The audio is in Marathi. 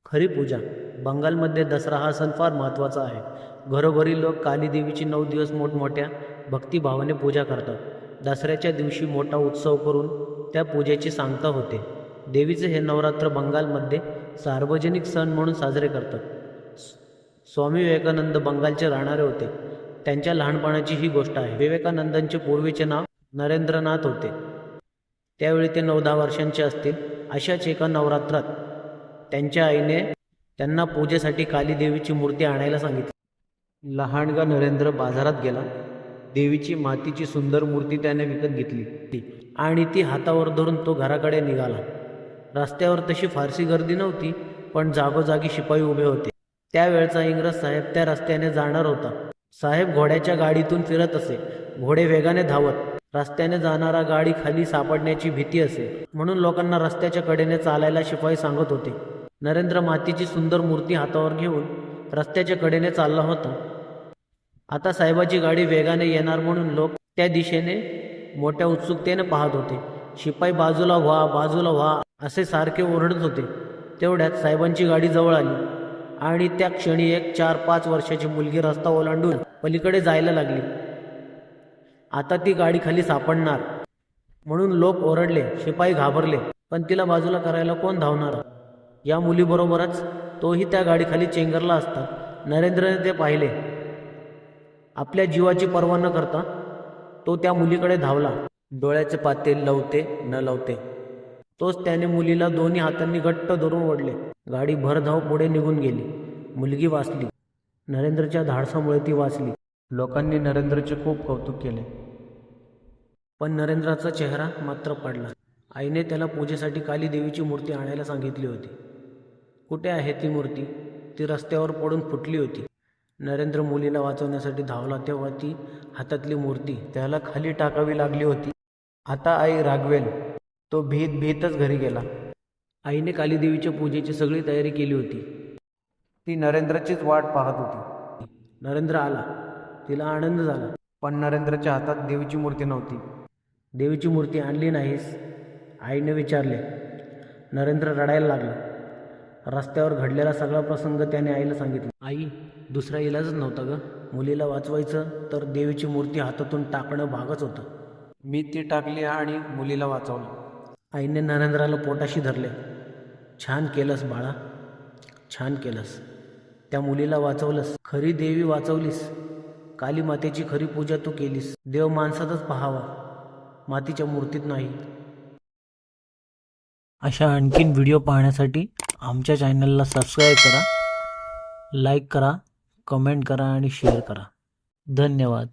खरी पूजा. बंगालमध्ये दसरा हा सण फार महत्त्वाचा आहे. घरोघरी लोक काली देवीची 9 दिवस मोठमोठ्या भक्तिभावाने पूजा करतात. दसऱ्याच्या दिवशी मोठा उत्सव करून त्या पूजेची सांगता होते. देवीचे हे नवरात्र बंगालमध्ये सार्वजनिक सण म्हणून साजरे करतात. स्वामी विवेकानंद बंगालचे राहणारे होते. त्यांच्या लहानपणाची ही गोष्ट आहे. विवेकानंदांचे पूर्वीचे नाव नरेंद्रनाथ होते. त्यावेळी ते 9-10 वर्षांचे असतील. अशाच एका नवरात्रात त्यांच्या आईने त्यांना पूजेसाठी काली देवीची मूर्ती आणायला सांगितली. लहानगा नरेंद्र बाजारात गेला. देवीची मातीची सुंदर मूर्ती त्याने विकत घेतली आणि ती हातावर धरून तो घराकडे निघाला. रस्त्यावर तशी फारशी गर्दी नव्हती, पण जागोजागी शिपाई उभे होते. त्यावेळचा इंग्रज साहेब त्या रस्त्याने जाणार होता. साहेब घोड्याच्या गाडीतून फिरत असे. घोडे वेगाने धावत. रस्त्याने जाणारा गाडी खाली सापडण्याची भीती असे, म्हणून लोकांना रस्त्याच्या कडेने चालायला शिपाई सांगत होते. नरेंद्र मातीची सुंदर मूर्ती हातावर घेऊन रस्त्याच्या कडेने चालला होता. आता साहेबाची गाडी वेगाने येणार म्हणून लोक त्या दिशेने मोठ्या उत्सुकतेने पाहत होते. शिपाई बाजूला व्हा, बाजूला व्हा असे सारखे ओरडत होते. तेवढ्यात साहेबांची गाडी जवळ आली आणि त्या क्षणी एक 4-5 वर्षाची मुलगी रस्ता ओलांडून पलीकडे जायला लागली. आता ती गाडी खाली सापडणार म्हणून लोक ओरडले. शिपाई घाबरले, पण तिला बाजूला करायला कोण धावणार? या मुलीबरोबरच तोही त्या गाडीखाली चेंगरला असता. नरेंद्रने ते पाहिले. आपल्या जीवाची पर्वा न करता तो त्या मुलीकडे धावला. डोळ्याचे पाते लवते न लवते तोच त्याने मुलीला दोन्ही हातांनी घट्ट धरून ओढले. गाडी भरधाव पुढे निघून गेली. मुलगी वाचली. नरेंद्रच्या धाडसामुळे ती वाचली. लोकांनी नरेंद्रचे खूप कौतुक केले, पण नरेंद्राचा चेहरा मात्र पडला. आईने त्याला पूजेसाठी काली देवीची मूर्ती आणायला सांगितली होती. कुठे आहे ती मूर्ती? ती रस्त्यावर पडून फुटली होती. नरेंद्र मुलीला वाचवण्यासाठी धावला तेव्हा ती हातातली मूर्ती त्याला खाली टाकावी लागली होती. आता आई रागवेल. तो भीतच घरी गेला. आईने काली देवीच्या पूजेची सगळी तयारी केली होती. ती नरेंद्रचीच वाट पाहत होती. नरेंद्र आला. तिला आनंद झाला, पण नरेंद्रच्या हातात देवीची मूर्ती नव्हती. देवीची मूर्ती आणली नाहीस? आईने विचारले. नरेंद्र रडायला लागला. रस्त्यावर घडलेला सगळा प्रसंग त्याने आईला सांगितला. आई, दुसरा इलाजच नव्हता ग. मुलीला वाचवायचं तर देवीची मूर्ती हातातून टाकणं भागच होतं. मी ती टाकली आणि मुलीला वाचवलं. आईने नरेंद्राला पोटाशी धरले. छान केलंस बाळा, छान केलंस. त्या मुलीला वाचवलंस. खरी देवी वाचवलीस. काली मातेची खरी पूजा तू केलीस. देव माणसातच पाहावा, मातीच्या मूर्तीत नाही. अशा आणखीन व्हिडिओ पाहण्यासाठी आमच्या चॅनलला सबस्क्राईब करा, लाईक करा, कमेंट करा आणि शेअर करा. धन्यवाद.